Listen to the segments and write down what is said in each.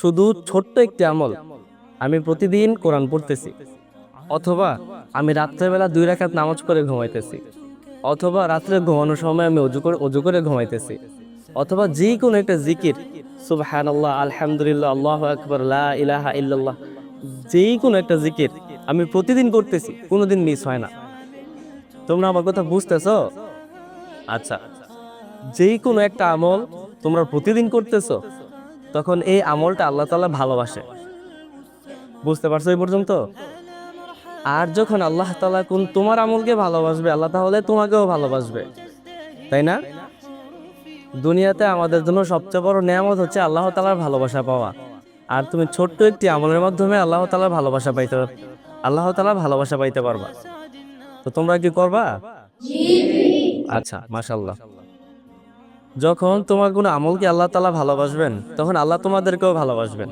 শুধু ছোট্ট একটি আমল, আমি প্রতিদিন কোরআন পড়তেছি, অথবা আমি রাত্রেবেলা 2 রাকাত নামাজ পড়ে ঘুমাইতেছি, অথবা রাত্রে ঘুমানোর সময় আমি অজু করে ঘুমাইতেছি, অথবা যে কোনো একটা জিকির, সুবহানাল্লাহ, আলহামদুলিল্লাহ, আল্লাহু আকবার, লা ইলাহা ইল্লাল্লাহ, যেই কোনো একটা জিকির আমি প্রতিদিন করতেছি, কোনোদিন মিস হয় না। তোমরা আমার কথা বুঝতেছো? আচ্ছা, যেই কোনো একটা আমল তোমরা প্রতিদিন করতেছো, তখন এই আমলটা আল্লাহ তাআলা ভালোবাসে। বুঝতে পারছো এই পর্যন্ত? আর যখন আল্লাহ তাআলা তোমার আমলকে ভালোবাসবে, আল্লাহ তাহলে তোমাকেও ভালোবাসবে, তাই না? দুনিয়াতে আমাদের জন্য সবচেয়ে বড় নেয়ামত হচ্ছে আল্লাহ তাআলার ভালোবাসা পাওয়া। আর তুমি ছোট্ট একটি আমলের মাধ্যমে আল্লাহ তাআলার ভালোবাসা পাইতে পারবা। তো তোমরা কি করবা? আচ্ছা, মাশাআল্লাহ। যখন তোমার কোনো আমলকে আল্লাহ তাআলা ভালোবাসবেন, তখন আল্লাহ তোমাদেরকেও ভালোবাসবেন।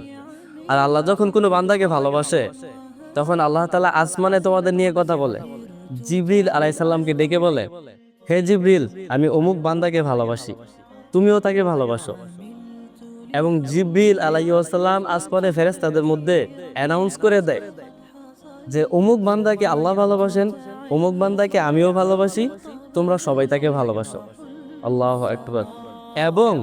আর আল্লাহ যখন কোনো বান্দাকে ভালোবাসে, তখন আল্লাহ তাআলা আসমানে তোমাদের নিয়ে কথা বলে। জিবরিল আলাইহিস সালামকে ডেকে বলে, হে জিবরিল, আমি অমুক বান্দাকে ভালোবাসি, তুমিও তাকে ভালোবাসো। এবং জিবরিল আলাইহিস সালাম আসমানে ফেরেশতাদের মধ্যে অ্যানাউন্স করে দেয় যে অমুক বান্দাকে আল্লাহ ভালোবাসেন, অমুক বান্দাকে আমিও ভালোবাসি, তোমরা সবাই তাকে ভালোবাসো। আল্লাহু আকবার। এবং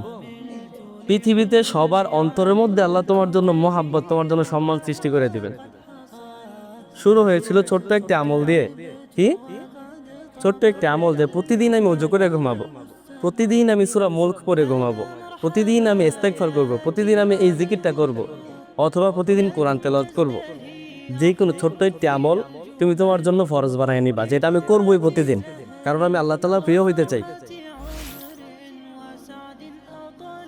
পৃথিবীতে সবার অন্তরের মধ্যে আল্লাহ তোমার জন্য মহাব্বত, তোমার জন্য সম্মান সৃষ্টি করে দিবেন। শুরু হয়েছিল ছোট্ট একটি আমল দিয়ে। কি? ছোট্ট একটি আমল যে প্রতিদিন আমি ওযু করে ঘুমাবো, প্রতিদিন আমি সূরা মুলক পড়ে ঘুমাবো, প্রতিদিন আমি ইস্তেগফার করব, প্রতিদিন আমি এই জিকিরটা করব, অথবা প্রতিদিন কোরআন তেলাওয়াত করব। যে কোনো ছোট্ট একটি আমল তুমি তোমার জন্য ফরজ বানায় নিবা, যেটা আমি করবই প্রতিদিন, কারণ আমি আল্লাহ তাআলার প্রিয় হইতে চাই।